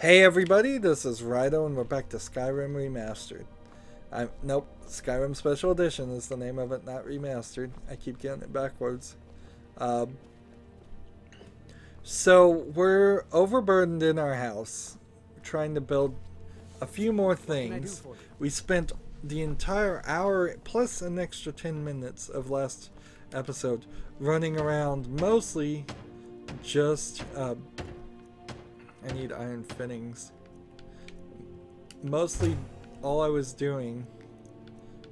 Hey everybody, this is Rydo and we're back to Skyrim Remastered. Nope, Skyrim Special Edition is the name of it, not Remastered. I keep getting it backwards. So we're overburdened in our house. We're trying to build a few more things. We spent the entire hour plus an extra 10 minutes of last episode running around, mostly just I need iron fittings. Mostly all I was doing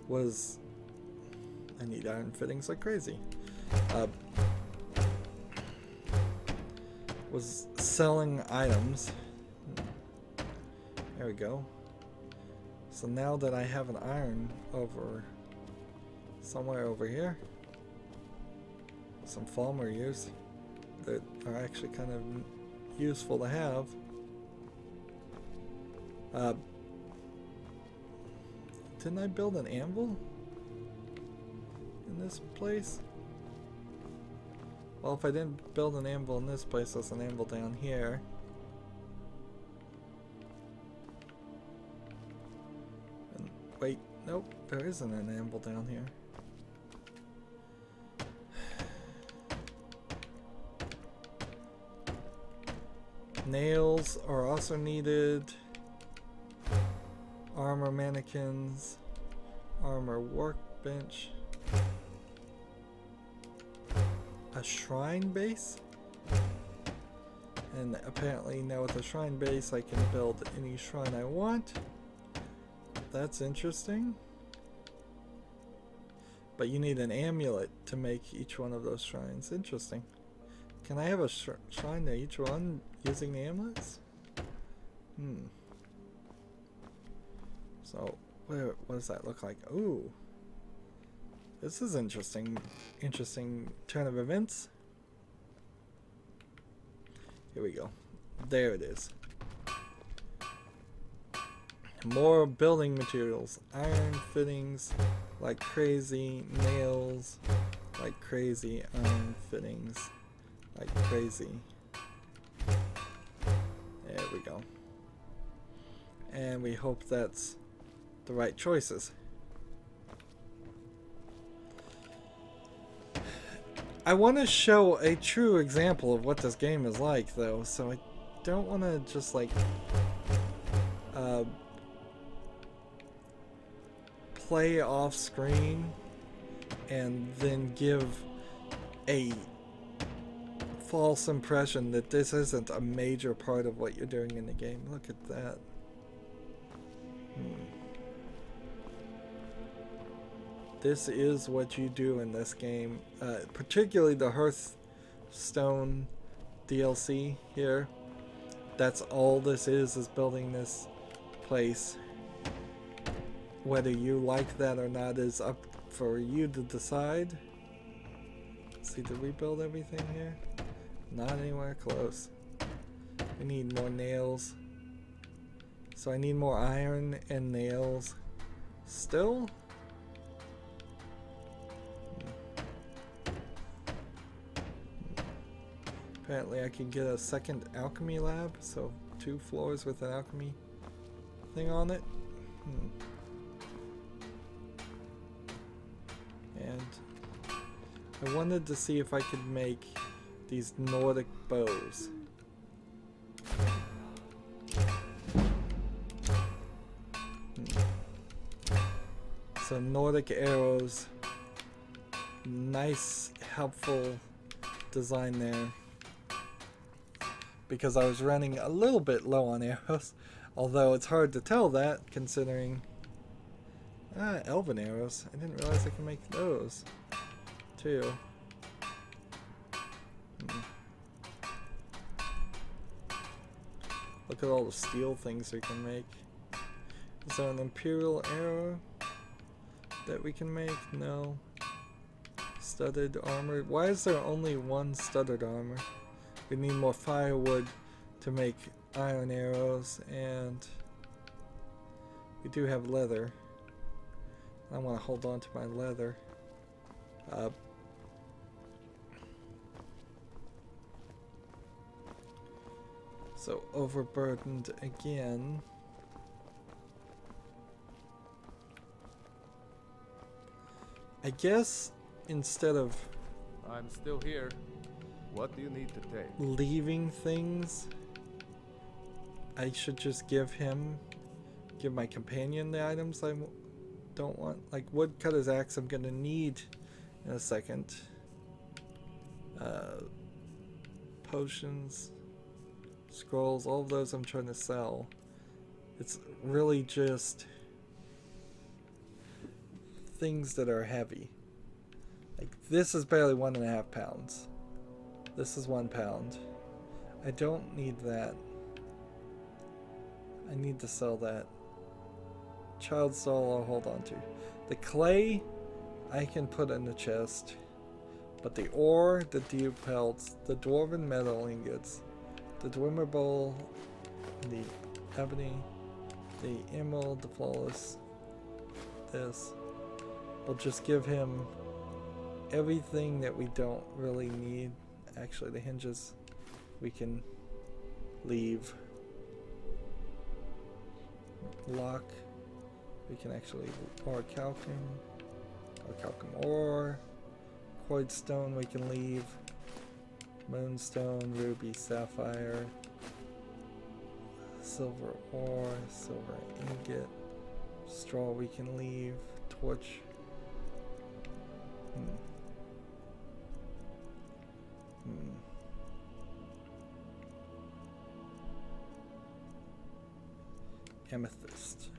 was I need iron fittings like crazy. Was selling items. There we go. So now that I have an iron over somewhere over here, some Falmer use that are actually kind of useful to have. Didn't I build an anvil in this place? Well, if I didn't build an anvil in this place, there's an anvil down here. And wait, nope, there isn't an anvil down here. Nails are also needed. Armor mannequins. Armor workbench. A shrine base? And apparently now with a shrine base I can build any shrine I want. That's interesting. But you need an amulet to make each one of those shrines. Interesting. Can I have a shrine to each one using the amulets? So, what does that look like? Ooh. This is interesting. Interesting turn of events. Here we go. There it is. More building materials. Iron fittings like crazy. Nails like crazy. Iron fittings like crazy. There we go. And we hope that's the right choices. I want to show a true example of what this game is like though, so I don't want to just like play off screen and then give a false impression that this isn't a major part of what you're doing in the game. Look at that. This is what you do in this game, particularly the Hearthstone DLC here. That's all this is building this place. Whether you like that or not is up for you to decide. Let's see, did we build everything here? Not anywhere close. We need more nails. So I need more iron and nails. Still? Apparently I can get a second alchemy lab, so 2 floors with an alchemy thing on it. And I wanted to see if I could make these Nordic bows. So Nordic arrows, nice helpful design there, because I was running a little bit low on arrows, although it's hard to tell that considering elven arrows. I didn't realize I could make those too. Look at all the steel things we can make. Is there an imperial arrow that we can make? No. Studded armor. Why is there only one studded armor? We need more firewood to make iron arrows, and we do have leather. I want to hold on to my leather. So overburdened again. I guess instead of I'm still here. What do you need to take? leaving things, I should just give my companion the items I don't want. Like woodcutter's axe I'm gonna need in a second. Potions, scrolls, all of those I'm trying to sell. It's really just things that are heavy. Like this is barely 1.5 pounds. This is 1 pound. I don't need that. I need to sell that. Child soul I'll hold on to. The clay I can put in the chest. But the ore, the dew pelts, the dwarven metal ingots, the dwemer bowl, the ebony, the emerald, the flawless, this. We'll just give him everything that we don't really need. Actually, the hinges we can leave. Lock we can actually, or calcum ore. Void stone we can leave. Moonstone, ruby, sapphire, silver ore, silver ingot, straw we can leave, torch. Amethyst.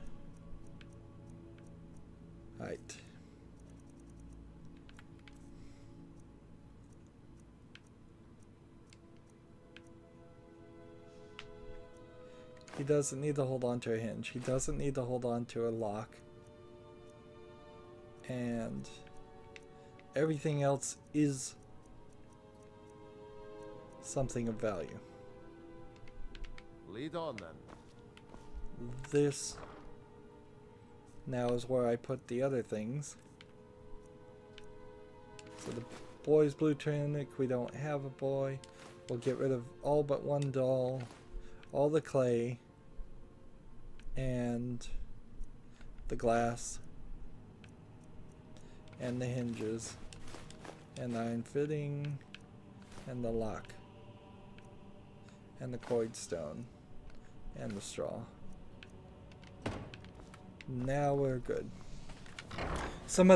Right. He doesn't need to hold on to a hinge. He doesn't need to hold on to a lock. And everything else is something of value. Lead on then. This now is where I put the other things. So the boy's blue tunic, we don't have a boy. We'll get rid of all but one doll, all the clay, and the glass, and the hinges, and the iron fitting, and the lock, and the coid stone, and the straw. Now we're good. Some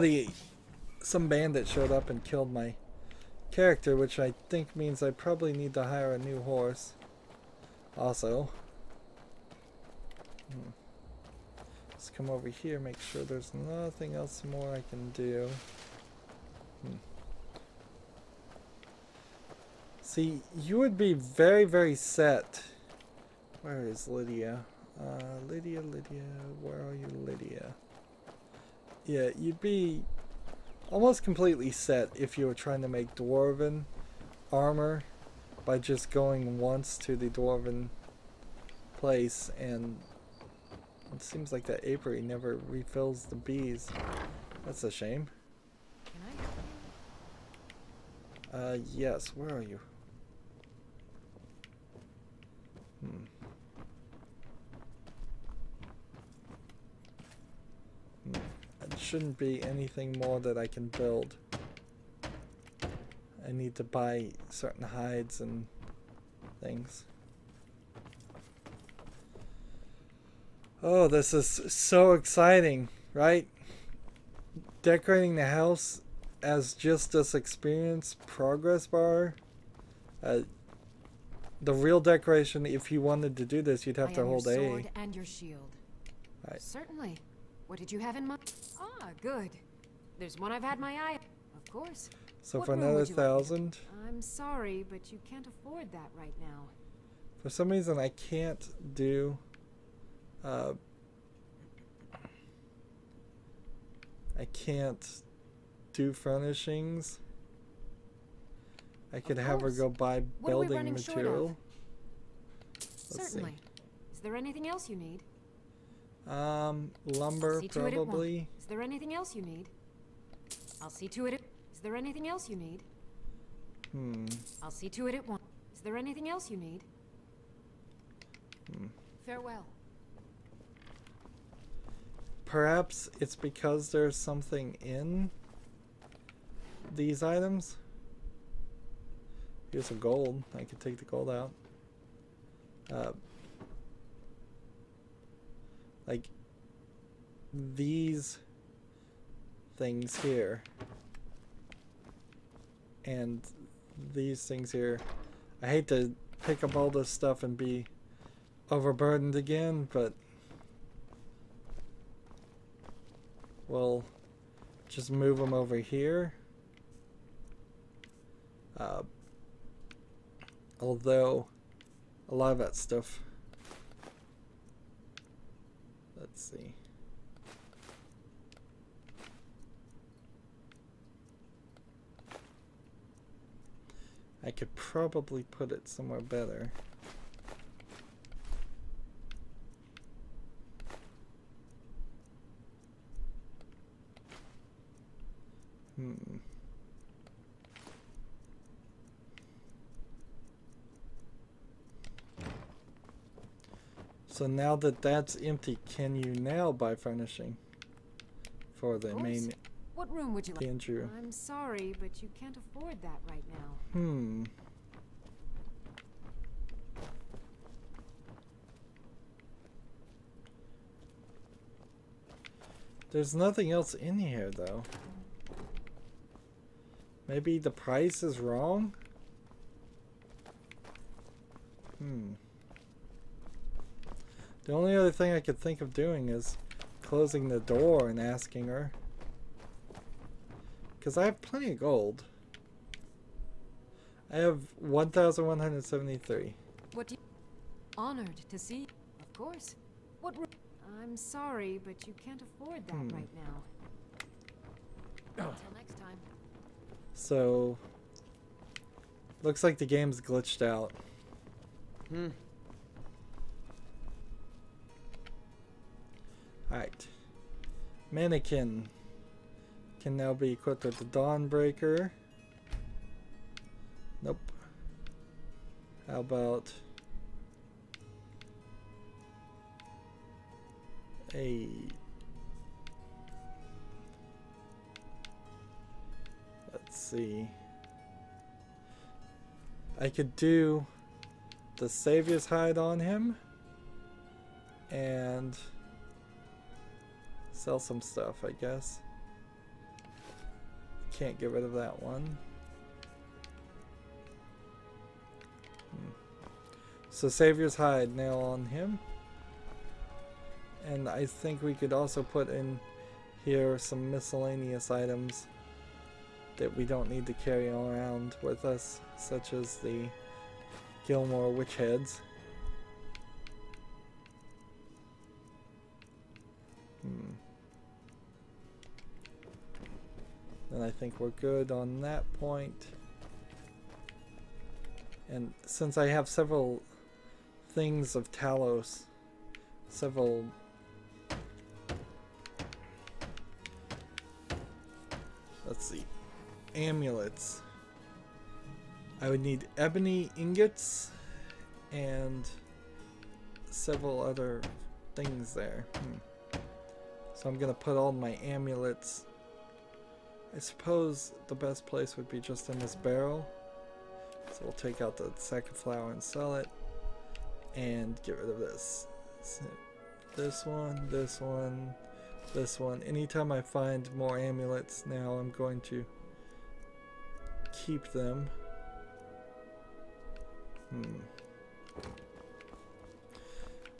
bandit showed up and killed my character, which I think means I probably need to hire a new horse. Also, let's come over here, make sure there's nothing else more I can do. See, you would be very, very set. Where is Lydia? Lydia, where are you, Lydia? Yeah, you'd be almost completely set if you were trying to make dwarven armor by just going once to the dwarven place, and it seems like that apiary never refills the bees. That's a shame. Can I help you? Yes, where are you? It shouldn't be anything more that I can build. I need to buy certain hides and things. Oh, this is so exciting, right? Decorating the house as just this experience progress bar. The real decoration, if you wanted to do this, you'd have to hold your A. sword and your shield. Right. Certainly. What did you have in mind? Ah, good. There's one I've had my eye. Of course. So What for room another would you like? 1,000. I'm sorry, but you can't afford that right now. For some reason, I can't do. I can't do furnishings. I could have her course. go buy What are we building running short material. of? Let's Certainly. Is there anything else you need? see. Lumber See to it it won't. probably. Is there anything else you need? I'll see to it. Is there anything else you need? I'll see to it it won't. Is there anything else you need? Farewell. Perhaps it's because there's something in these items. Here's some gold. I could take the gold out. Like these things here and these things here. I hate to pick up all this stuff and be overburdened again, but we'll just move them over here. Although a lot of that stuff, let's see. I could probably put it somewhere better. So now that that's empty, can you now buy furnishing for the main? What room would you like? Andrew. I'm sorry, but you can't afford that right now. There's nothing else in here though. Maybe the price is wrong? The only other thing I could think of doing is closing the door and asking her. Because I have plenty of gold. I have 1,173. What do you... Honored to see. Of course. What... I'm sorry, but you can't afford that right now. Until next time. So... looks like the game's glitched out. Alright. Mannequin can now be equipped with the Dawnbreaker. Nope. How about a... let's see. I could do the Savior's Hide on him and sell some stuff, I guess. Can't get rid of that one. So Savior's Hide now on him. And I think we could also put in here some miscellaneous items that we don't need to carry around with us, such as the Gilmore witch heads. And I think we're good on that point. And since I have several things of Talos, several let's see, amulets, I would need ebony ingots and several other things there. So I'm gonna put all my amulets. I suppose the best place would be just in this barrel. So we'll take out the sack of flour and sell it and get rid of this. So this one, this one, this one. Anytime I find more amulets now, I'm going to keep them.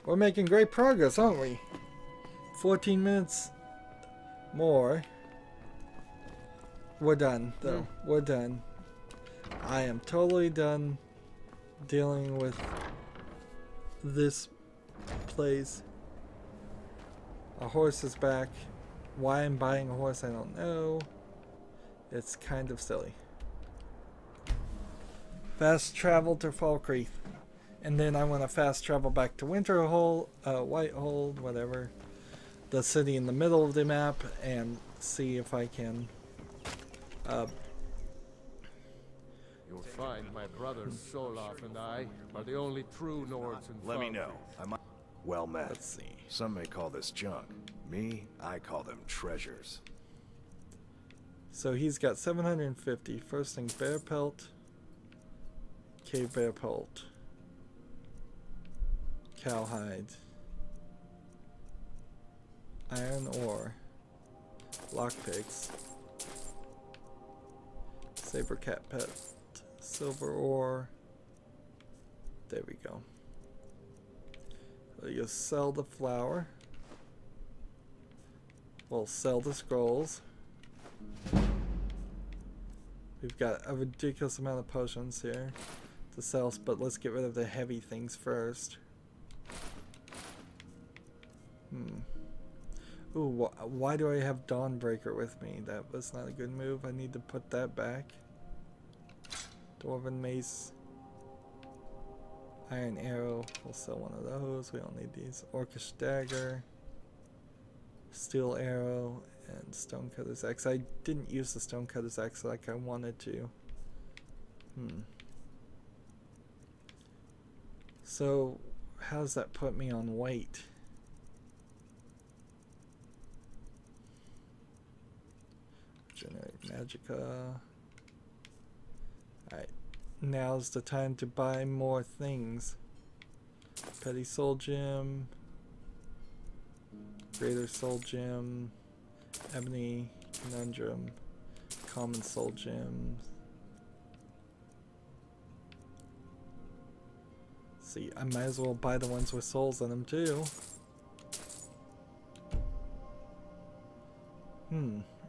We're making great progress, aren't we? 14 minutes more. We're done, though. We're done. I am totally done dealing with this place. A horse is back. Why I'm buying a horse, I don't know. It's kind of silly. Fast travel to Falkreath. And then I want to fast travel back to Winterhold, Whitehold, whatever. The city in the middle of the map, and see if I can You'll find my brothers Solaf and I are the only true Nords in Let me know. Foundry. I might. Well met. Let's see. Some may call this junk. Me, I call them treasures. So he's got 750. First thing, bear pelt. Cave bear pelt. Cowhide. Iron ore. Lockpicks. Saber cat pet. Silver ore. There we go. So you sell the flour. We'll sell the scrolls. We've got a ridiculous amount of potions here to sell, but let's get rid of the heavy things first. Ooh, why do I have Dawnbreaker with me? That was not a good move. I need to put that back. Dwarven Mace. Iron Arrow. We'll sell one of those. We don't need these. Orcish Dagger. Steel Arrow. And Stonecutter's Axe. I didn't use the Stonecutter's Axe like I wanted to. So, how does that put me on weight? Generate Magicka. Alright. Now's the time to buy more things. Petty Soul Gem. Greater Soul Gem. Ebony Conundrum. Common Soul Gem. See, I might as well buy the ones with souls in them too.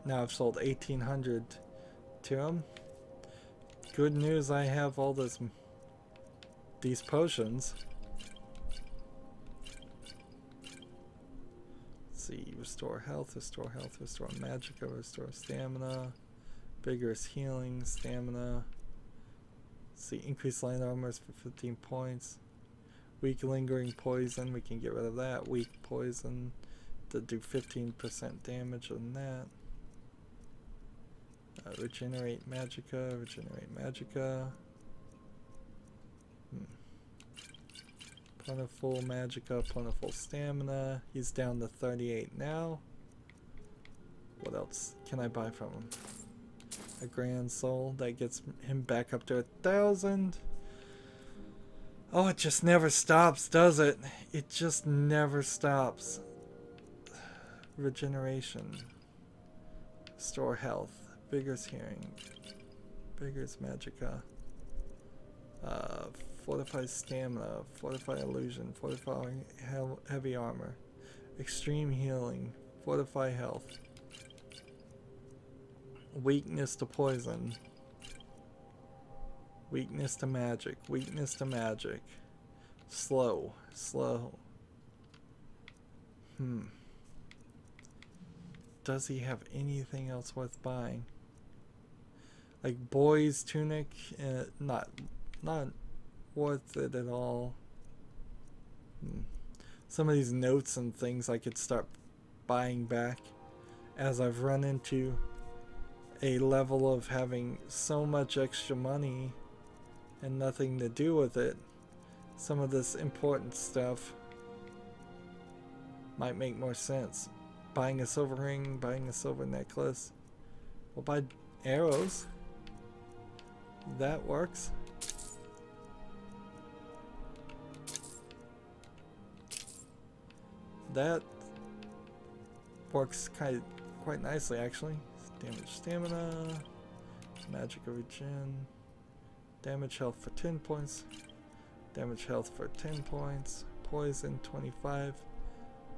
Now I've sold 1,800 to them. Good news, I have all these potions. Let's see, restore health, restore magicka, restore stamina, vigorous healing, stamina. Let's see, increase light armors for 15 points. Weak lingering poison, we can get rid of that. Weak poison to do 15% damage on that. Regenerate magicka, Plentiful magicka, plentiful stamina. He's down to 38 now. What else can I buy from him? A grand soul, that gets him back up to 1,000. Oh, it just never stops, does it? It just never stops. Regeneration. Restore health. Vigorous hearing. Vigorous magicka. Fortify stamina. Fortify illusion. Fortify heavy armor. Extreme healing. Fortify health. Weakness to poison. Weakness to magic. Weakness to magic. Slow. Does he have anything else worth buying? Like boy's tunic, not worth it at all. Some of these notes and things I could start buying back as I've run into a level of having so much extra money and nothing to do with it. Some of this important stuff might make more sense. Buying a silver ring, buying a silver necklace. We'll buy arrows. That works. That works quite nicely actually. Damage stamina, magic of regen, damage health for 10 points, damage health for 10 points, poison 25,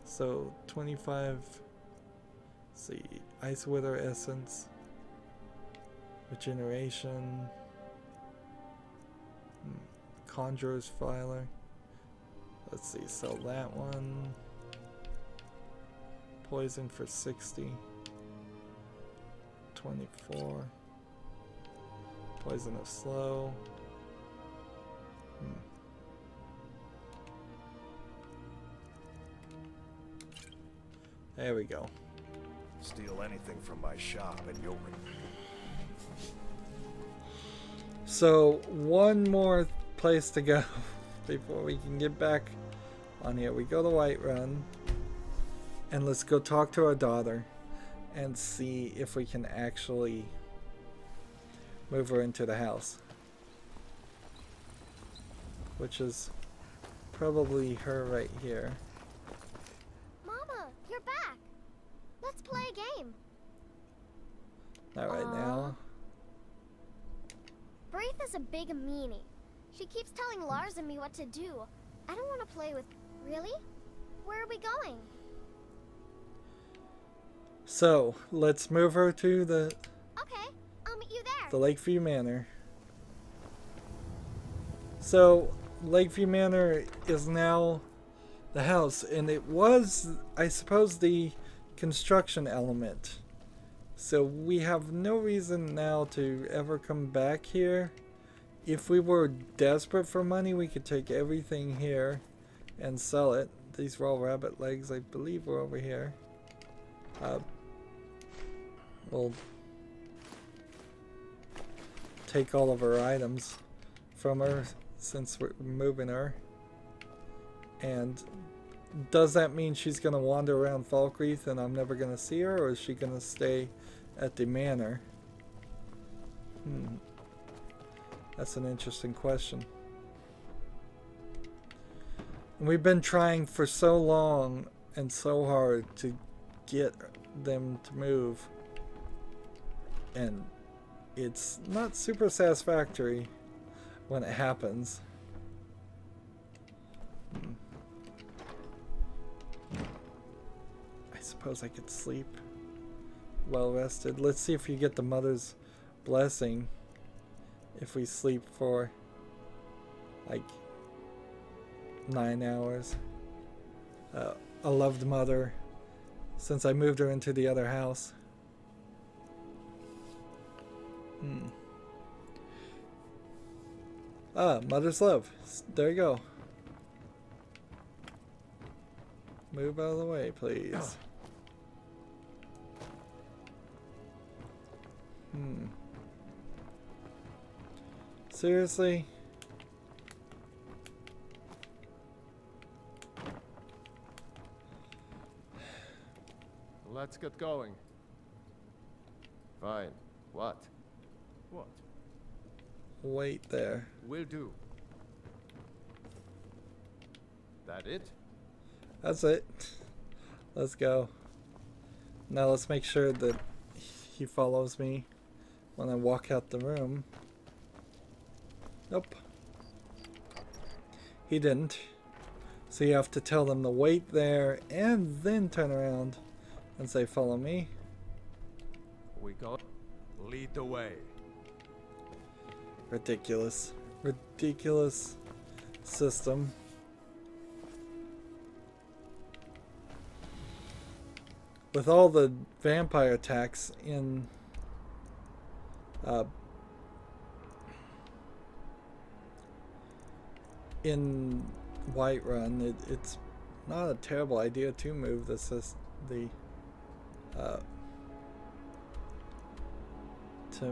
so 25. Let's see, Ice Wither Essence, Regeneration, Conjurer's Filer. Let's see, sell that one. Poison for 60. 24. Poison of Slow. There we go. Steal anything from my shop and you'll... So one more place to go before we can get back on here. We go to Whiterun, and let's go talk to our daughter and see if we can actually move her into the house, which is probably her right here. Mama, you're back. Let's play a game. Not right now. Braith is a big meanie. She keeps telling Lars and me what to do. I don't want to play with... Really? Where are we going? So, let's move her to the... Okay, I'll meet you there. the Lakeview Manor. So, Lakeview Manor is now the house, and it was, I suppose, the construction element. So we have no reason now to ever come back here. If we were desperate for money, we could take everything here and sell it. These raw rabbit legs, I believe, were over here. We'll take all of her items from her since we're moving her. And does that mean she's going to wander around Falkreath and I'm never going to see her, or is she going to stay at the manor? That's an interesting question. We've been trying for so long and so hard to get them to move, and it's not super satisfactory when it happens. I suppose I could sleep well rested. Let's see if you get the mother's blessing if we sleep for like 9 hours. A loved mother since I moved her into the other house. Mother's love. There you go. Move out of the way, please. Seriously? Let's get going. Fine. What? What? Wait there. Will do. That it? That's it. Let's go. Now let's make sure that he follows me when I walk out the room. Nope. He didn't. So you have to tell them to wait there and then turn around and say, follow me. We go. Lead the way. Ridiculous. Ridiculous system. With all the vampire attacks in Whiterun, it's not a terrible idea to move to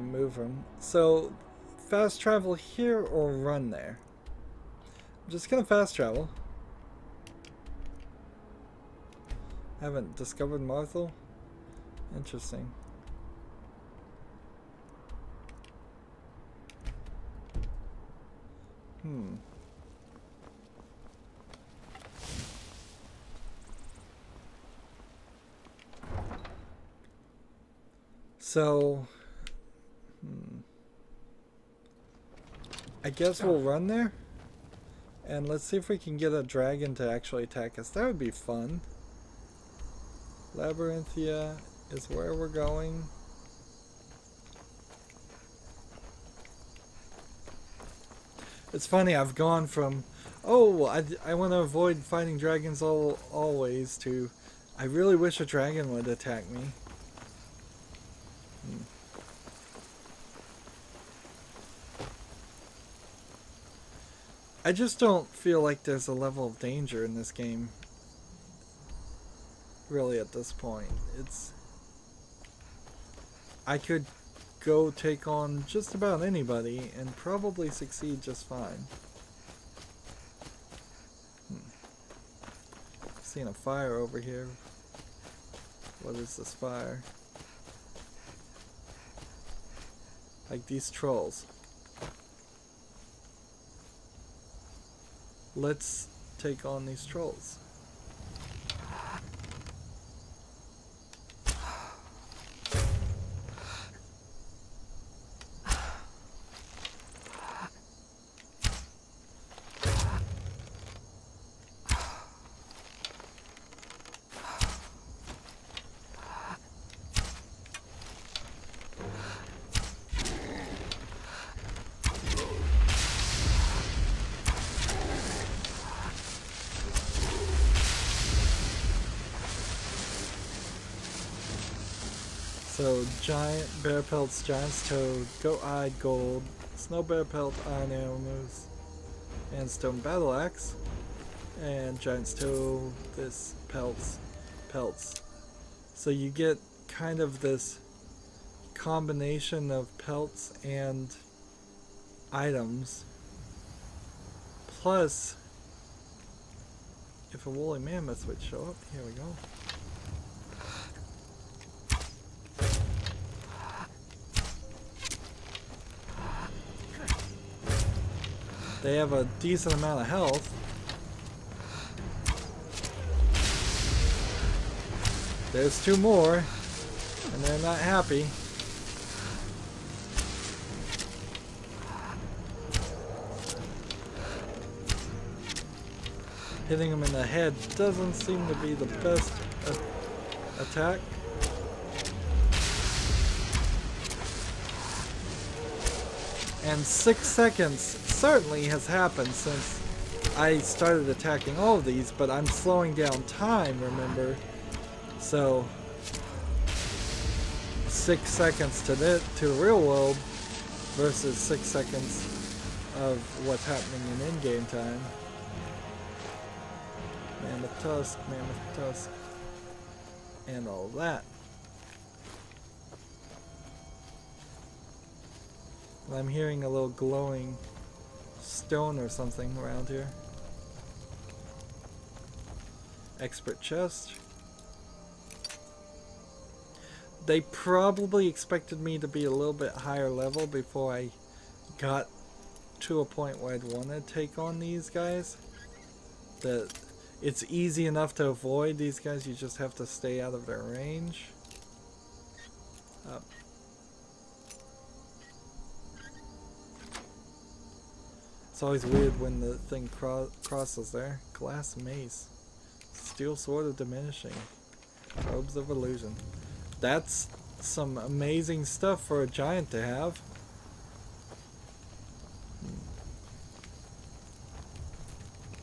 move them. So fast travel here or run there? I'm just gonna fast travel. Haven't discovered Marthel? Interesting. So, I guess we'll run there, and let's see if we can get a dragon to actually attack us. That would be fun. Labyrinthia is where we're going. It's funny, I've gone from, oh, I want to avoid fighting dragons always, to, I really wish a dragon would attack me. I just don't feel like there's a level of danger in this game. Really, at this point, I could go take on just about anybody and probably succeed just fine. Seeing a fire over here. What is this fire? Like these trolls. Let's take on these trolls. So, giant bear pelts, giant's toad, goat-eyed gold, snow bear pelt, iron arrow moose, and stone battle axe, and giant's toad, this pelts. So you get kind of this combination of pelts and items, plus if a woolly mammoth would show up, here we go. They have a decent amount of health. There's two more, and they're not happy. Hitting them in the head doesn't seem to be the best attack. And 6 seconds certainly has happened since I started attacking all of these, but I'm slowing down time, remember? So 6 seconds to the real world versus 6 seconds of what's happening in in-game time. Mammoth tusk, and all that. I'm hearing a little glowing stone or something around here. Expert chest. They probably expected me to be a little bit higher level before I got to a point where I'd want to take on these guys. That it's easy enough to avoid these guys, you just have to stay out of their range. Up. It's always weird when the thing crosses there. Glass mace. Steel sword of diminishing. Robes of illusion. That's some amazing stuff for a giant to have.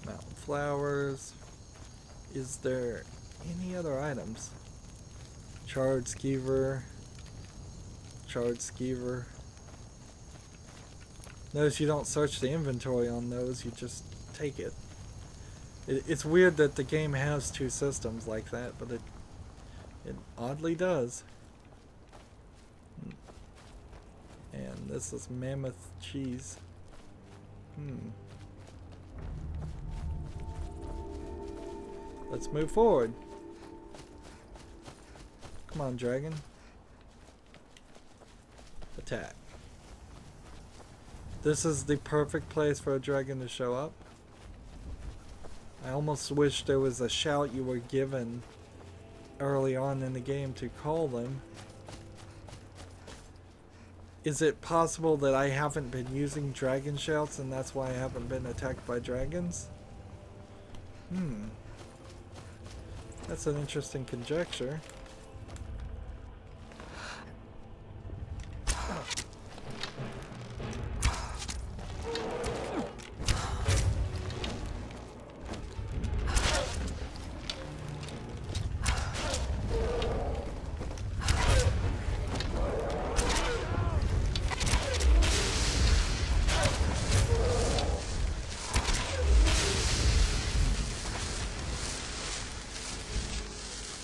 Mountain flowers. Is there any other items? Charred skeever. Charred skeever. Notice you don't search the inventory on those, you just take it. It's weird that the game has two systems like that, but it oddly does. And this is mammoth cheese. Let's move forward. Come on, dragon. Attack. This is the perfect place for a dragon to show up. I almost wish there was a shout you were given early on in the game to call them. Is it possible that I haven't been using dragon shouts and that's why I haven't been attacked by dragons? That's an interesting conjecture.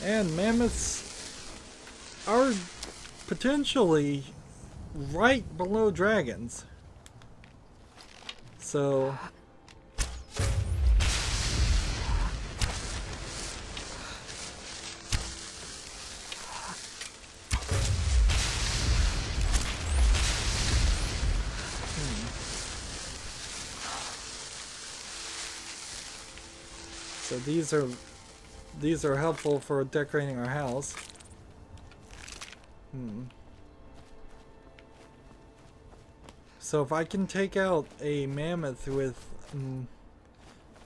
And mammoths are potentially right below dragons. So so these are helpful for decorating our house. So if I can take out a mammoth with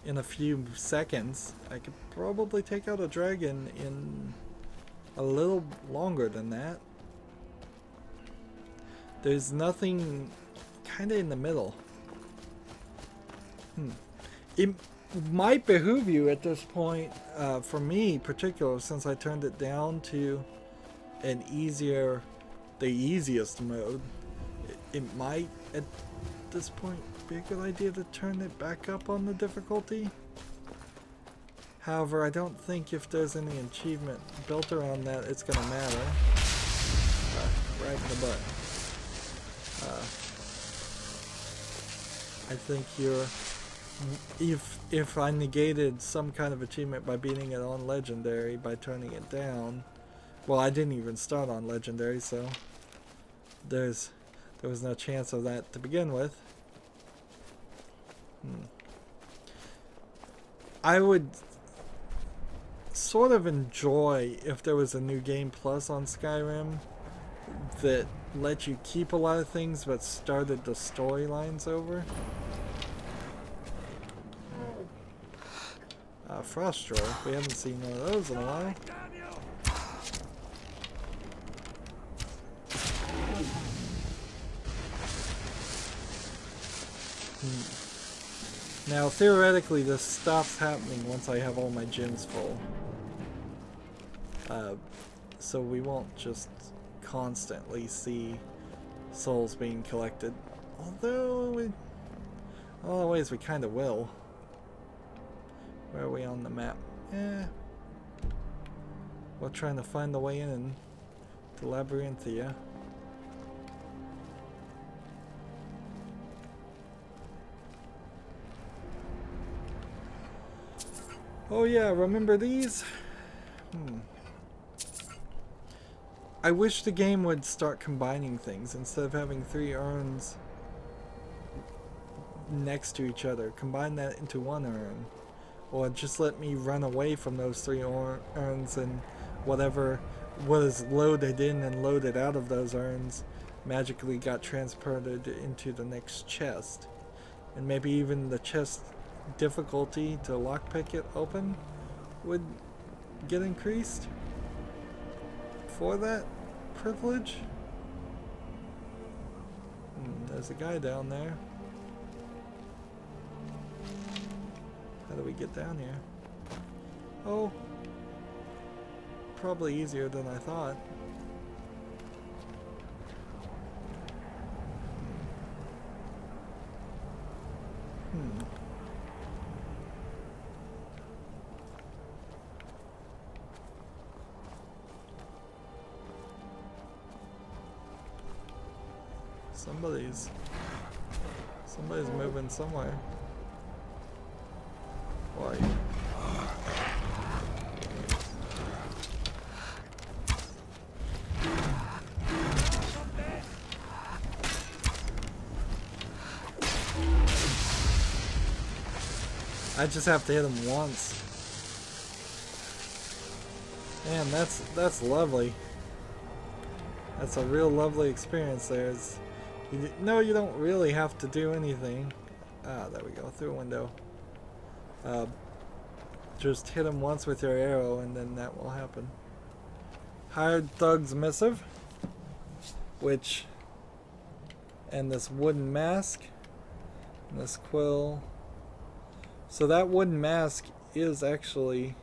in a few seconds, I could probably take out a dragon in a little longer than that. There's nothing kind of in the middle. It might behoove you at this point, for me in particular, since I turned it down to an the easiest mode, it might at this point be a good idea to turn it back up on the difficulty. However, I don't think if there's any achievement built around that it's gonna matter. Right in the butt. I think if I negated some kind of achievement by beating it on legendary by turning it down, well, I didn't even start on legendary, so there was no chance of that to begin with. I would sort of enjoy if there was a new game plus on Skyrim that let you keep a lot of things but started the storylines over. Frost drawer. We haven't seen one of those in a while. Now, theoretically, this stops happening once I have all my gens full. So we won't just constantly see souls being collected. Although, in a lot of ways, we kind of will. Where are we on the map? We're trying to find the way in to Labyrinthia. Oh yeah, remember these? I wish the game would start combining things instead of having 3 urns next to each other. Combine that into 1 urn. Or just let me run away from those 3 urns, and whatever was loaded in and loaded out of those urns magically got transported into the next chest. And maybe even the chest difficulty to lockpick it open would get increased for that privilege. There's a guy down there. How do we get down here? Oh, probably easier than I thought. Somebody's moving somewhere. Why? I just have to hit him once. Man, that's lovely. That's a real lovely experience there. No, you don't really have to do anything. Ah, there we go, through a window. Just hit him once with your arrow and then that will happen. Hired Thug's Missive, and this wooden mask, and this quill. So that wooden mask is actually,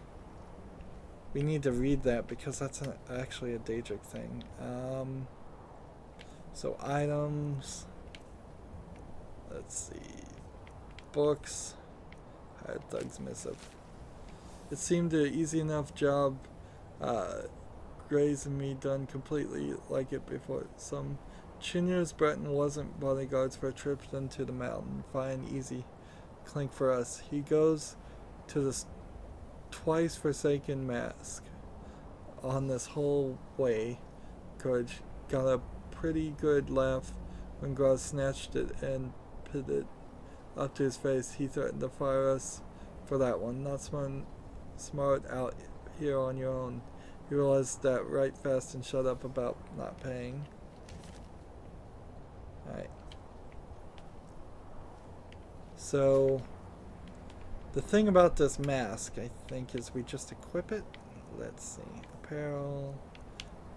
we need to read that because that's actually a Daedric thing. So items, let's see, books, Hired Thug's Missive. It seemed an easy enough job, Gray's and me done completely like it before. Some Chinya's Breton wasn't bodyguards for trips into the mountain. Fine, easy. Clink for us. He goes to this twice forsaken mask. On this whole way, Courage got a pretty good laugh when Groz snatched it and put it up to his face. He threatened to fire us for that one. Not smart out here on your own. He realized that right fast and shut up about not paying. Alright. So, the thing about this mask, I think, is we just equip it. Let's see. Apparel.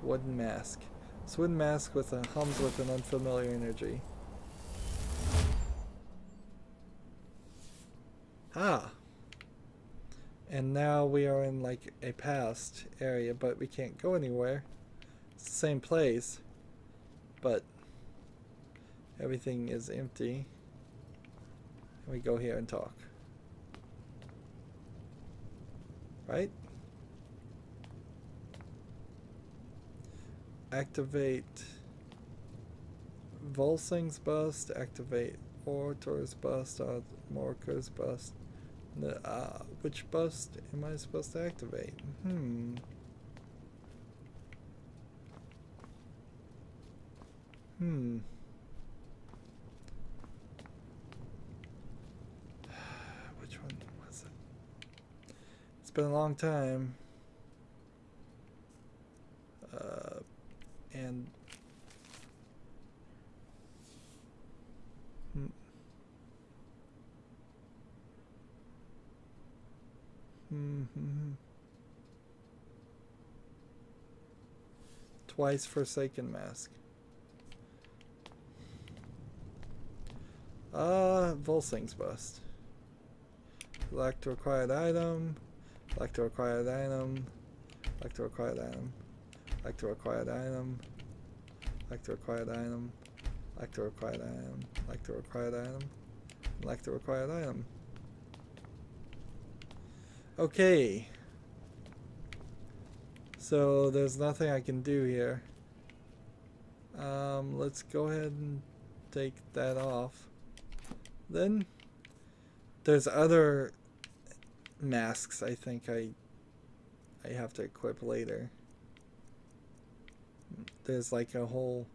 Wooden mask. This wooden mask with a hums with an unfamiliar energy. Ah! And now we are in like a past area, but we can't go anywhere. It's the same place, but everything is empty. And we go here and talk. Right? Activate Volsing's bust, activate Orator's bust, Morker's bust. Which bust am I supposed to activate? Which one was it? It's been a long time. And Twice forsaken mask. Volsing's bust. Select required item. Select required item. Select required item. Select required item. Select required item. Select required item. Select required item. Select required item. Okay. So there's nothing I can do here. Let's go ahead and take that off. Then there's other masks I think I have to equip later. There's like a whole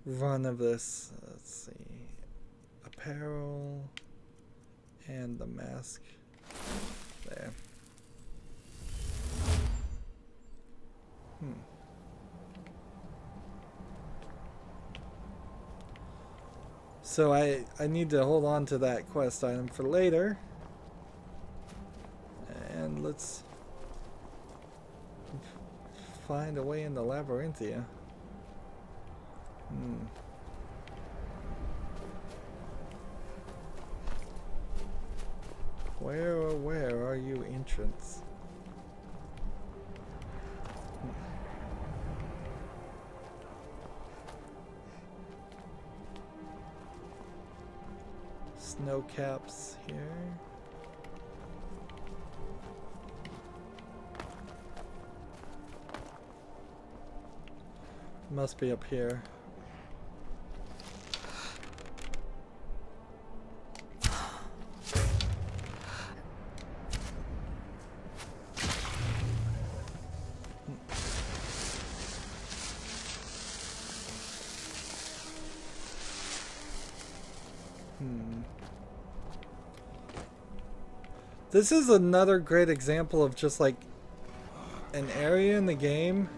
run of this. Let's see. Apparel and the mask. There. So I need to hold on to that quest item for later. And let's find a way into Labyrinthia. Where are you, entrance? Snow caps here. Must be up here. This is another great example of just like an area in the game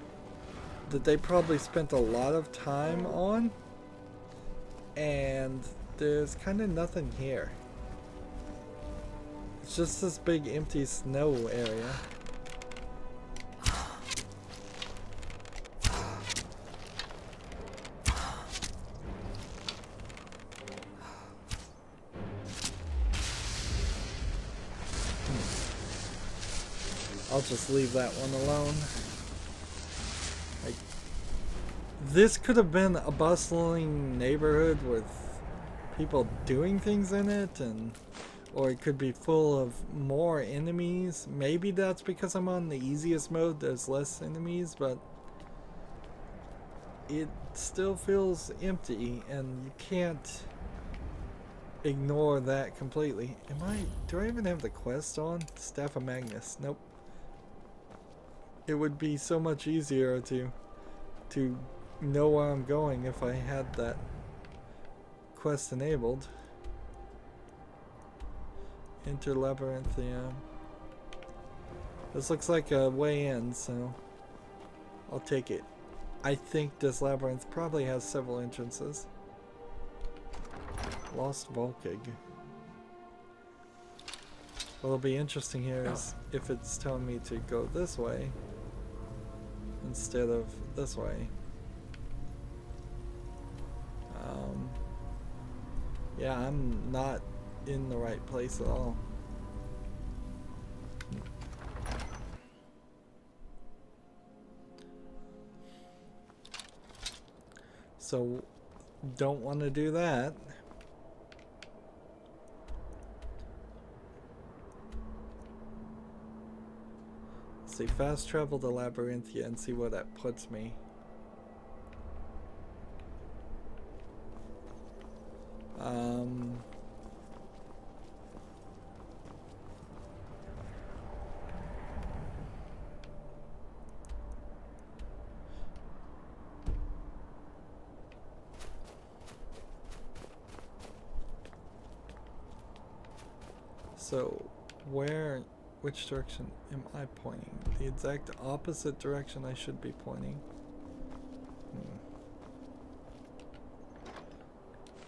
that they probably spent a lot of time on, and there's kind of nothing here. It's just this big empty snow area. I'll just leave that one alone. Like, this could have been a bustling neighborhood with people doing things in it, or it could be full of more enemies. Maybe that's because I'm on the easiest mode, there's less enemies, but it still feels empty, and you can't ignore that completely. Do I even have the quest on? Staff of Magnus. Nope. It would be so much easier to know where I'm going if I had that quest enabled. Enter Labyrinth, yeah. This looks like a way in, so I'll take it. I think this labyrinth probably has several entrances. Lost Volkig. What'll be interesting here is if it's telling me to go this way instead of this way. Yeah, I'm not in the right place at all. So, don't want to do that. Let's see, fast travel to Labyrinthia and see where that puts me. So, which direction am I pointing? The exact opposite direction I should be pointing.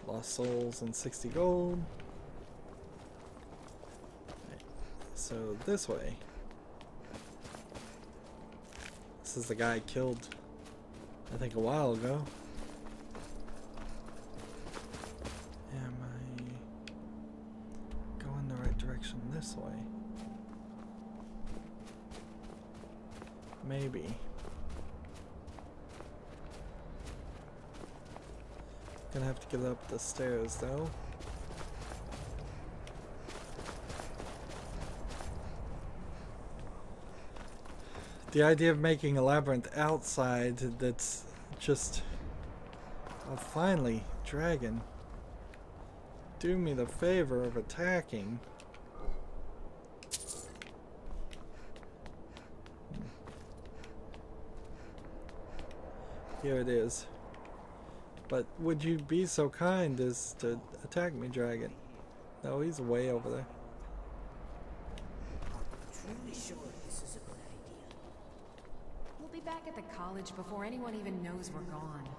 Lost souls and 60 gold. Right. So this way. This is the guy I killed, I think, a while ago. Am I going the right direction this way? Maybe. Gonna have to get up the stairs though. The idea of making a labyrinth outside that's just... Oh, finally, dragon. Do me the favor of attacking. Here it is. But would you be so kind as to attack me, dragon? No, he's way over there. Truly sure this is a good idea. We'll be back at the college before anyone even knows we're gone.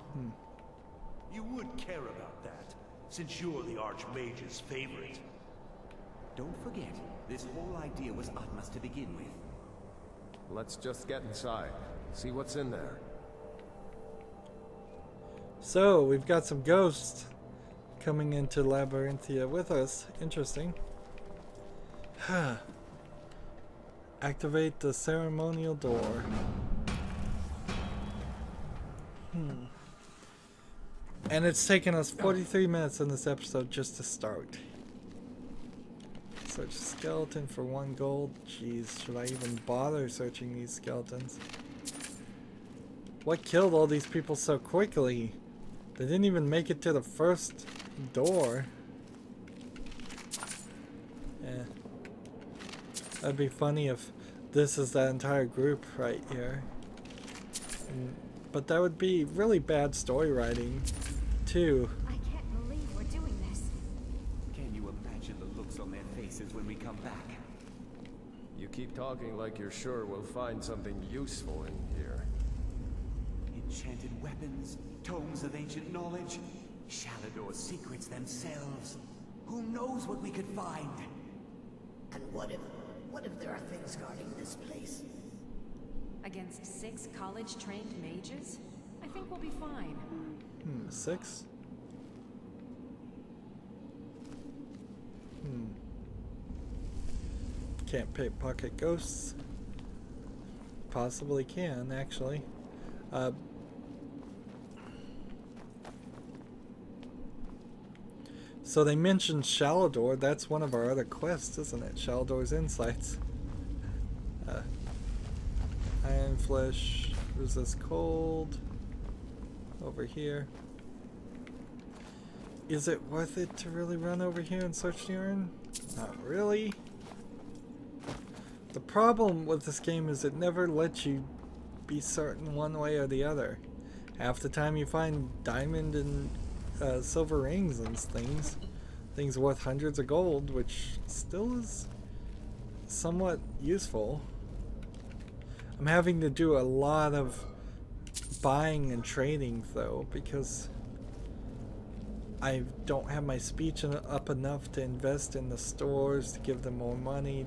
You would care about that, since you're the Archmage's favorite. Don't forget, this whole idea was Atma's to begin with. Let's just get inside, see what's in there. So, we've got some ghosts coming into Labyrinthia with us. Interesting. Activate the ceremonial door. And it's taken us 43 minutes in this episode just to start. Search skeleton for 1 gold. Jeez, should I even bother searching these skeletons? What killed all these people so quickly? They didn't even make it to the first door. Yeah. That'd be funny if this is that entire group right here. But that would be really bad story writing, too. I can't believe we're doing this. Can you imagine the looks on their faces when we come back? You keep talking like you're sure we'll find something useful in here. Enchanted weapons, tomes of ancient knowledge, Shalador's secrets themselves. Who knows what we could find? And what if there are things guarding this place? Against 6 college-trained mages? I think we'll be fine. 6? Can't pickpocket ghosts. Possibly can, actually. So they mentioned Shalador. That's one of our other quests, isn't it? Shalador's Insights. Iron Flesh, resist cold. over here. Is it worth it to really run over here and search the urn? Not really. The problem with this game is it never lets you be certain one way or the other. Half the time you find diamond and silver rings and things worth hundreds of gold, which still is somewhat useful. I'm having to do a lot of buying and trading though, because I don't have my speech up enough to invest in the stores to give them more money,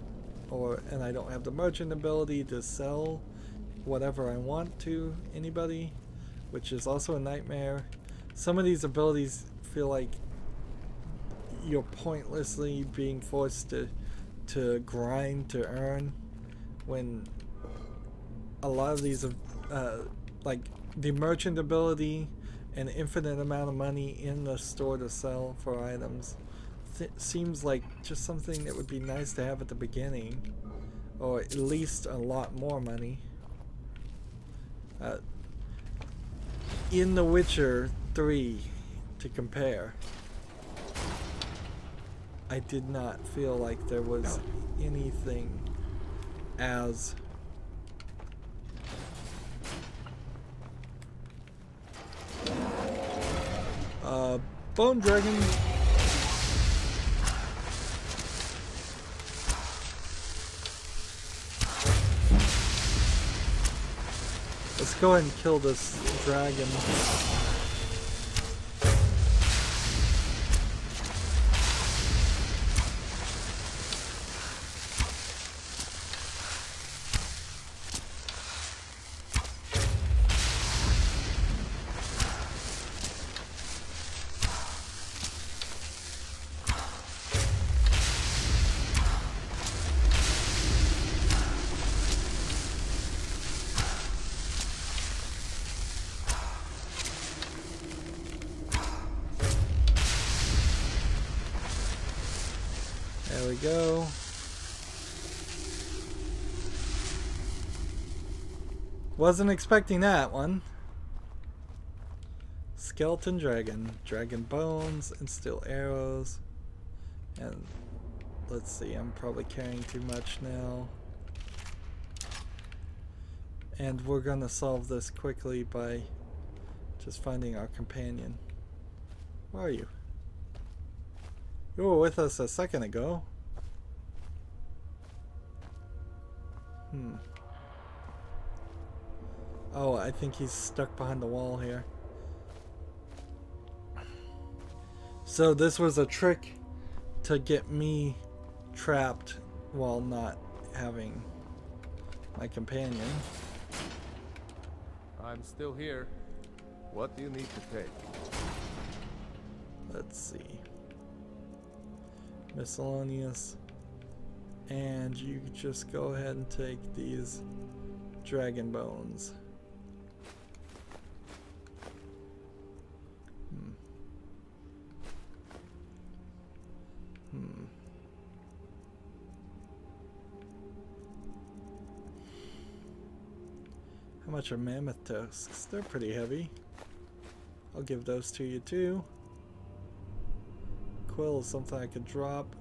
and I don't have the merchant ability to sell whatever I want to anybody, which is also a nightmare. Some of these abilities feel like you're pointlessly being forced to grind to earn, when a lot of these like the merchant ability and infinite amount of money in the store to sell for items seems like just something that would be nice to have at the beginning, or at least a lot more money. In The Witcher 3, to compare, I did not feel like there was anything as Bone Dragon. Let's go ahead and kill this dragon. There we go. Wasn't expecting that one. Skeleton dragon, dragon bones, and steel arrows. And let's see, I'm probably carrying too much now. And we're gonna solve this quickly by just finding our companion. Where are you? You were with us a second ago. Oh, I think he's stuck behind the wall here. So this was a trick to get me trapped while not having my companion. I'm still here. What do you need to take? Let's see. Miscellaneous. And you just go ahead and take these dragon bones. How much are mammoth tusks? They're pretty heavy. I'll give those to you too. Quill is something I could drop,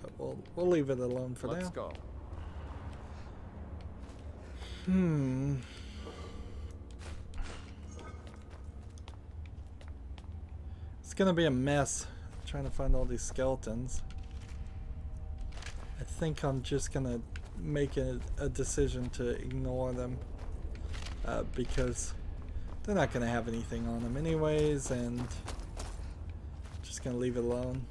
but we'll leave it alone for now. Let's go. It's gonna be a mess trying to find all these skeletons. I think I'm just gonna make a decision to ignore them because they're not gonna have anything on them anyways, and just gonna leave it alone.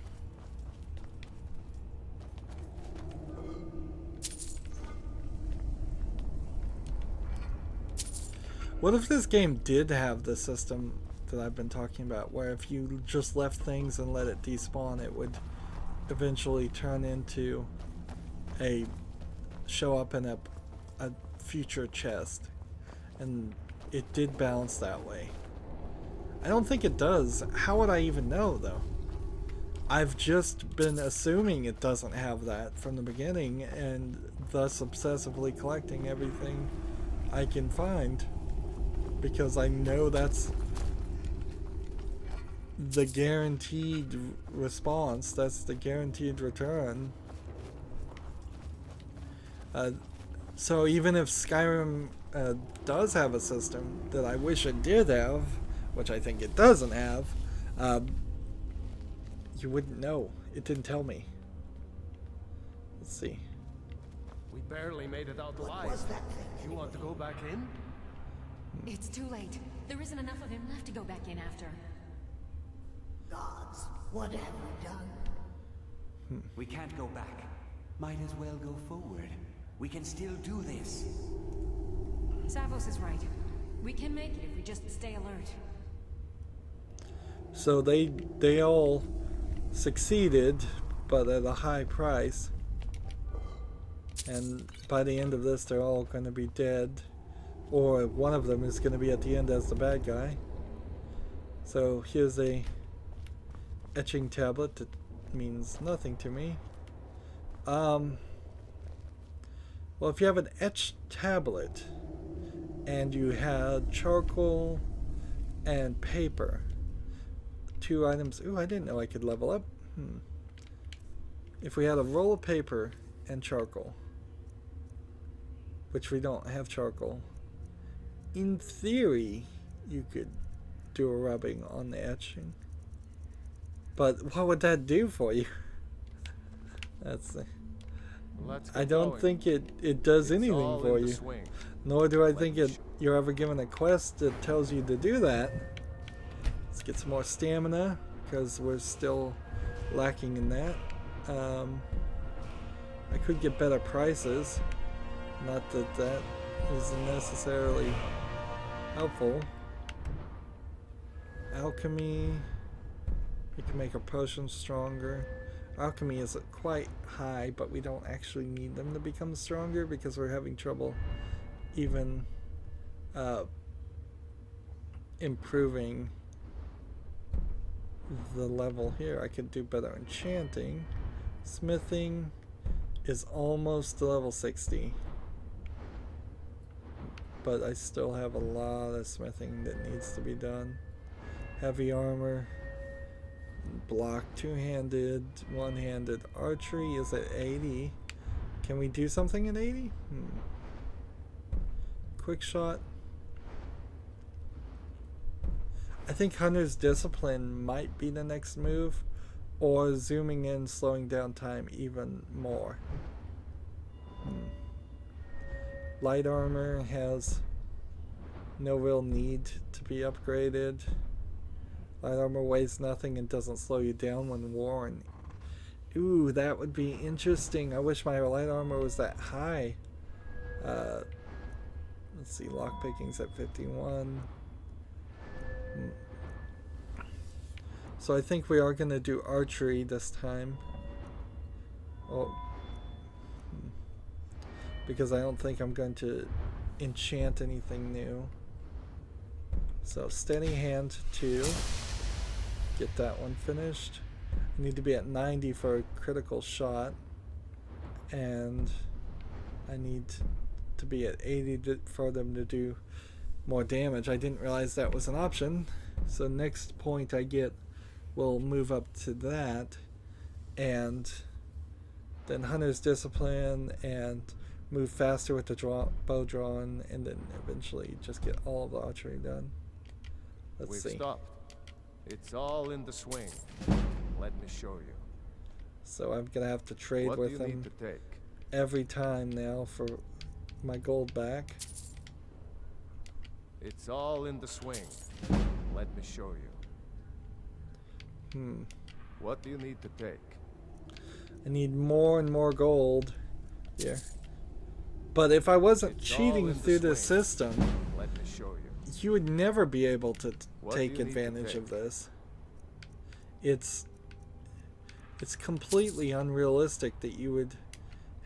What if this game did have the system that I've been talking about, where if you just left things and let it despawn, it would eventually turn into show up in a future chest, and it did balance that way. I don't think it does. How would I even know though? I've just been assuming it doesn't have that from the beginning, and thus obsessively collecting everything I can find, because I know that's the guaranteed response. That's the guaranteed return. So even if Skyrim does have a system that I wish it did have, which I think it doesn't have, you wouldn't know. It didn't tell me. Let's see. We barely made it out alive. What's that thing? You want to go back in? It's too late. There isn't enough of him left to go back in after. Gods, what have we done? We can't go back. Might as well go forward. We can still do this. Savos is right. We can make it if we just stay alert. So they all succeeded, but at a high price. And by the end of this, they're all going to be dead. Or one of them is going to be at the end as the bad guy. So here's a etching tablet that means nothing to me. Well, if you have an etched tablet and you had charcoal and paper, 2 items. Ooh, I didn't know I could level up. If we had a roll of paper and charcoal, which we don't have charcoal, in theory you could do a rubbing on the etching. But what would that do for you? That's the... I don't think it does anything for you. Nor do I think you're ever given a quest that tells you to do that. Let's get some more stamina, because we're still lacking in that. I could get better prices. Not that that is necessarily helpful. Alchemy. We can make our potions stronger. Alchemy is quite high, but we don't actually need them to become stronger because we're having trouble even improving the level here. I could do better enchanting. Smithing is almost to level 60. But I still have a lot of smithing that needs to be done. Heavy armor. Block, two-handed, one-handed. Archery is at 80. Can we do something at 80? Quick shot. I think Hunter's Discipline might be the next move, or zooming in, slowing down time even more. Light armor has no real need to be upgraded. Light armor weighs nothing and doesn't slow you down when worn. Ooh, that would be interesting. I wish my light armor was that high. Let's see, lockpicking's at 51. So I think we are going to do archery this time. Oh. Because I don't think I'm going to enchant anything new. So steady hand 2. Get that one finished. I need to be at 90 for a critical shot. And I need to be at 80 for them to do more damage. I didn't realize that was an option. So next point I get will move up to that. And then Hunter's Discipline and move faster with the bow drawn, and then eventually just get all of the archery done. Let's see. We've stopped. It's all in the swing. Let me show you. So I'm gonna have to trade What with do you them need to take? every time now for my gold back. It's all in the swing. Let me show you. What do you need to take? I need more and more gold here. But if I wasn't It's cheating through the system, Let me show you. you would never be able to What take do you need to advantage take? of this. It's completely unrealistic that you would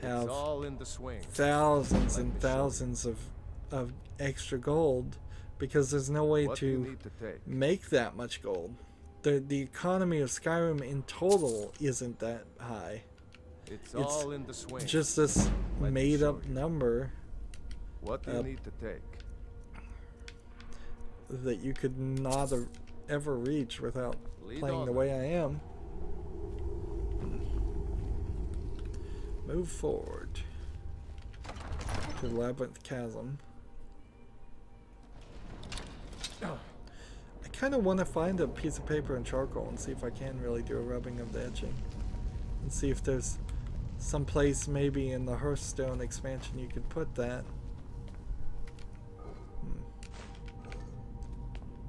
have It's all in the swing. thousands Let and me show you. thousands of extra gold, because there's no way What do you to need to take? make that much gold. The economy of Skyrim in total isn't that high. It's It's all in the swing. Just this Let me made show up you. number What do you need to take? that you could not ever reach without Lead playing on the way I am. Move forward to the Labyrinth Chasm. I kind of want to find a piece of paper and charcoal and see if I can really do a rubbing of the etching. And see if there's some place maybe in the Hearthstone expansion you could put that.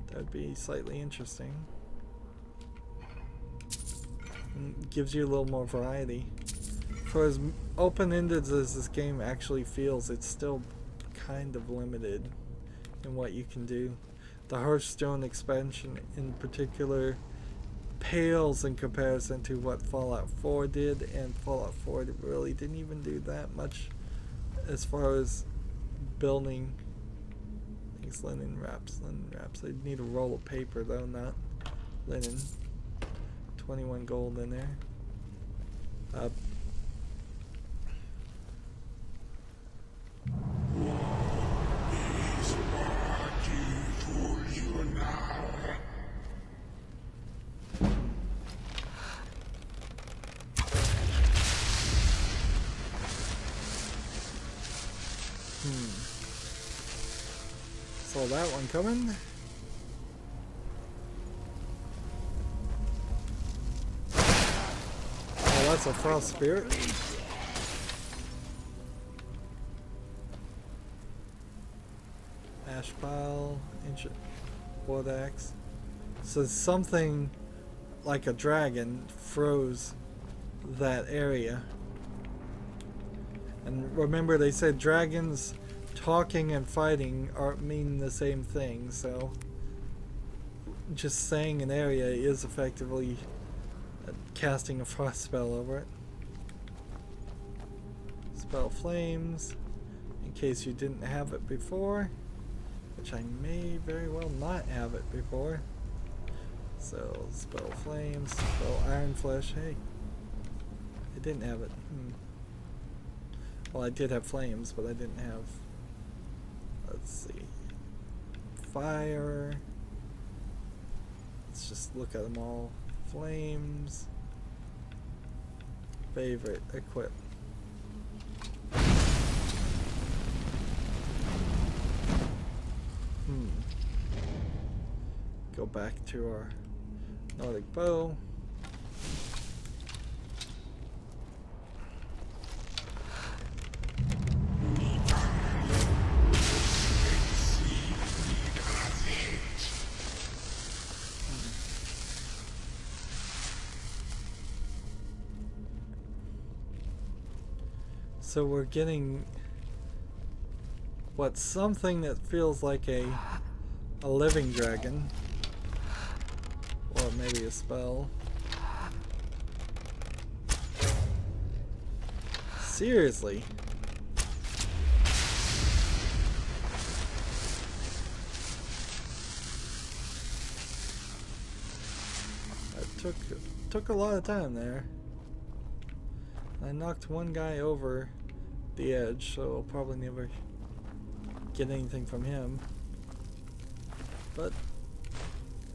That would be slightly interesting. And gives you a little more variety. For as open-ended as this game actually feels, it's still kind of limited in what you can do. The Hearthstone expansion in particular pales in comparison to what Fallout 4 did, and Fallout 4 really didn't even do that much as far as building things. Linen wraps. I need a roll of paper though, not linen. 21 gold in there. Saw that one coming. Oh, that's a frost spirit. Ash pile, ancient wood axe. So something like a dragon froze that area. And remember, they said dragons talking and fighting mean the same thing, so just saying an area is effectively casting a frost spell over it. Spell flames, in case you didn't have it before, which I may very well not have it before. So spell flames, spell iron flesh. Hey, I didn't have it. Well, I did have flames, but I didn't have, let's see, fire. Let's just look at them all. Flames. Favorite, equip. Go back to our Nordic bow. So we're getting what, something that feels like a living dragon, or maybe a spell. Seriously. That took a lot of time there. I knocked one guy over the edge, so I'll probably never get anything from him. But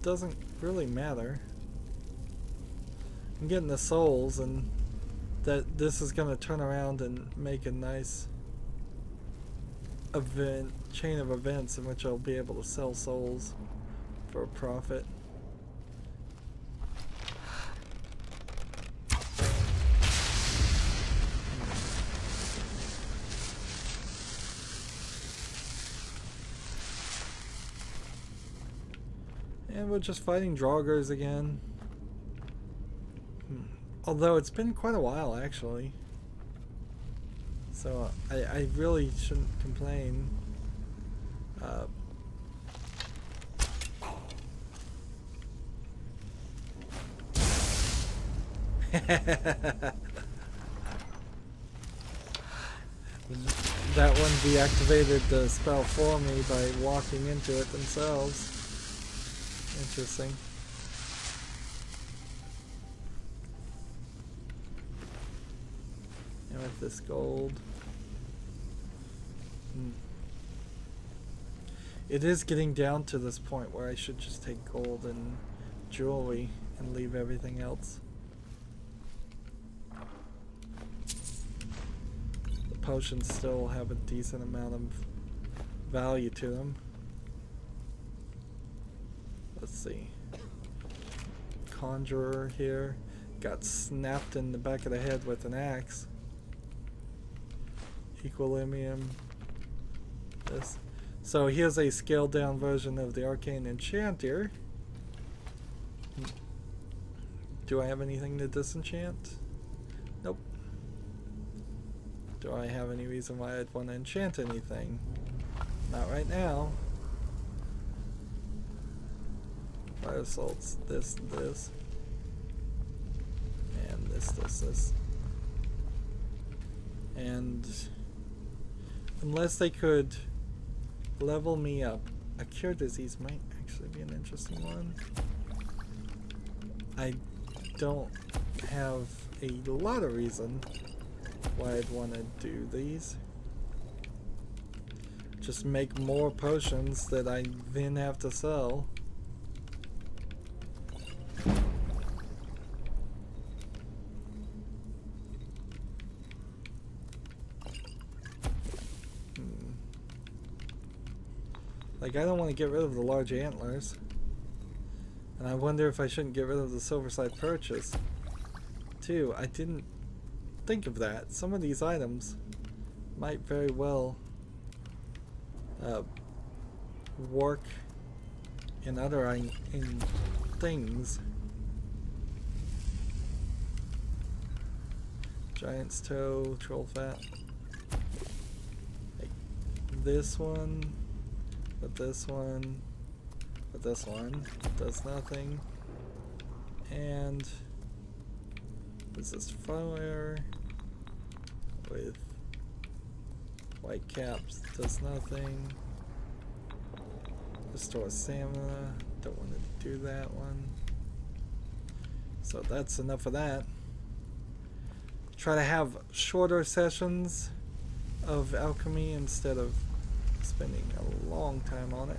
doesn't really matter. I'm getting the souls, and that this is going to turn around and make a nice chain of events in which I'll be able to sell souls for a profit. And we're just fighting Draugrs again. Although it's been quite a while, actually. So I really shouldn't complain. That one deactivated the spell for me by walking into it themselves. Interesting. And with this gold. It is getting down to this point where I should just take gold and jewelry and leave everything else. The potions still have a decent amount of value to them. Let's see. Conjurer here got snapped in the back of the head with an axe. Equilibrium. This. So here's a scaled down version of the Arcane Enchanter. Do I have anything to disenchant? Nope. Do I have any reason why I'd want to enchant anything? Not right now. Fire assaults, this, this. And this. And unless they could level me up, a cure disease might actually be an interesting one. I don't have a lot of reason why I'd want to do these. Just make more potions that I then have to sell. Like, I don't want to get rid of the large antlers. And I wonder if I shouldn't get rid of the Silverside Purchase. Too, I didn't think of that. Some of these items might very well work in other things. Giant's Toe, Troll Fat. Like this one. But this one does nothing. And resist fire with white caps does nothing. Restore stamina, don't want to do that one. So that's enough of that. Try to have shorter sessions of alchemy instead of spending a long time on it.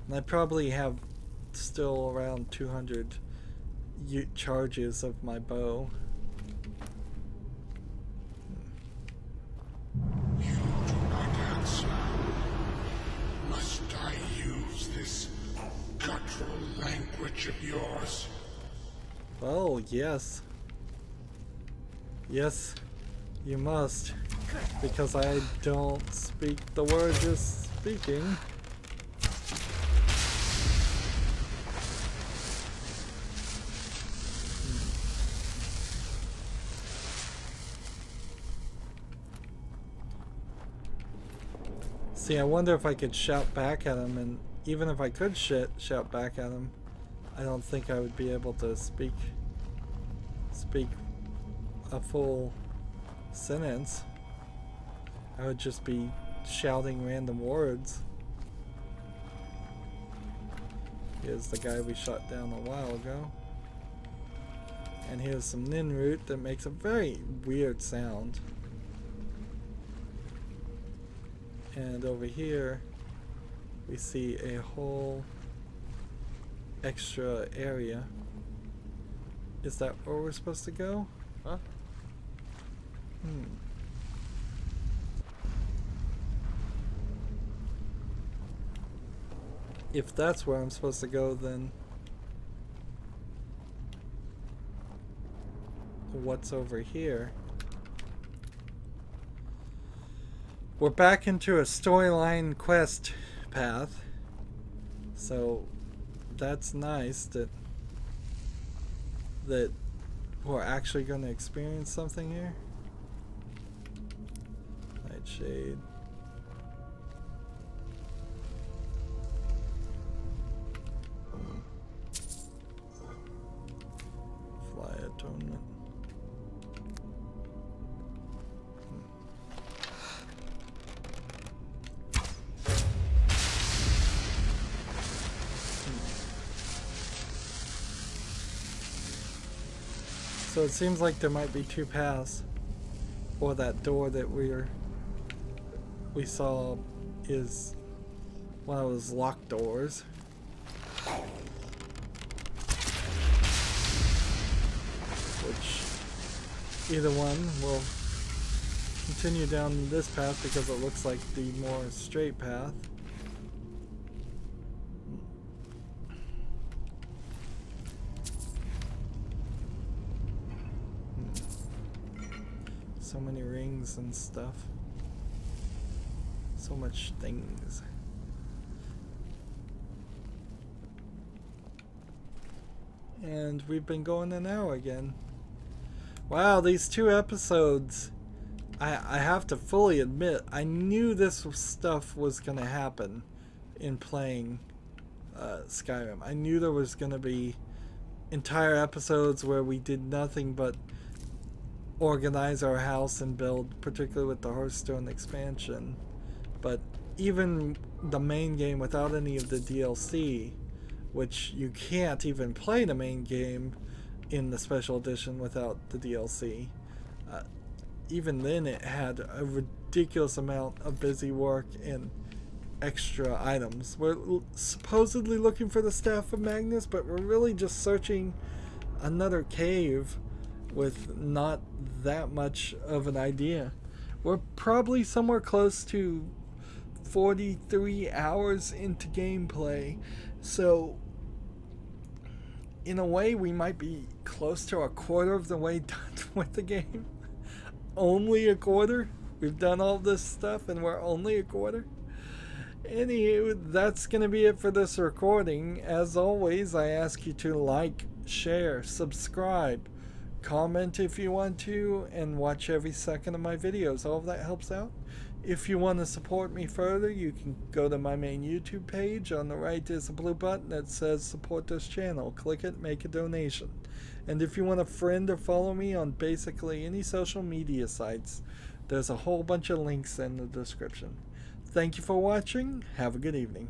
And I probably have still around 200 charges of my bow. You do not answer. Must I use this guttural language of yours? Oh, yes. Yes, you must. Because I don't speak the word you're speaking. See, I wonder if I could shout back at him, and even if I could shout back at him, I don't think I would be able to speak a full sentence. I would just be shouting random words. Here's the guy we shot down a while ago. And here's some nin root that makes a very weird sound. And over here we see a whole extra area. Is that where we're supposed to go? Huh? If that's where I'm supposed to go, then what's over here? We're back into a storyline quest path, so that's nice that we're actually going to experience something here. Nightshade. Fly Atonement. So it seems like there might be two paths. or that door that we saw is one of those locked doors. Which either one will continue down this path because it looks like the more straight path. So many rings and stuff. So much things. And we've been going an hour again. Wow, these 2 episodes, I have to fully admit, I knew this stuff was going to happen in playing Skyrim. I knew there was going to be entire episodes where we did nothing but organize our house and build, particularly with the Hearthstone expansion. But even the main game without any of the DLC, which you can't even play the main game in the special edition without the DLC, even then it had a ridiculous amount of busy work and extra items. We're supposedly looking for the Staff of Magnus, but we're really just searching another cave with not that much of an idea. We're probably somewhere close to 43 hours into gameplay, so in a way we might be close to a quarter of the way done with the game. Only a quarter? We've done all this stuff and we're only a quarter? Anywho, that's gonna be it for this recording. As always, I ask you to like, share, subscribe, comment if you want to, and watch every second of my videos. All of that helps out. If you want to support me further, you can go to my main YouTube page. On the right is a blue button that says support this channel. Click it, make a donation. And if you want to friend or follow me on basically any social media sites, there's a whole bunch of links in the description. Thank you for watching. Have a good evening.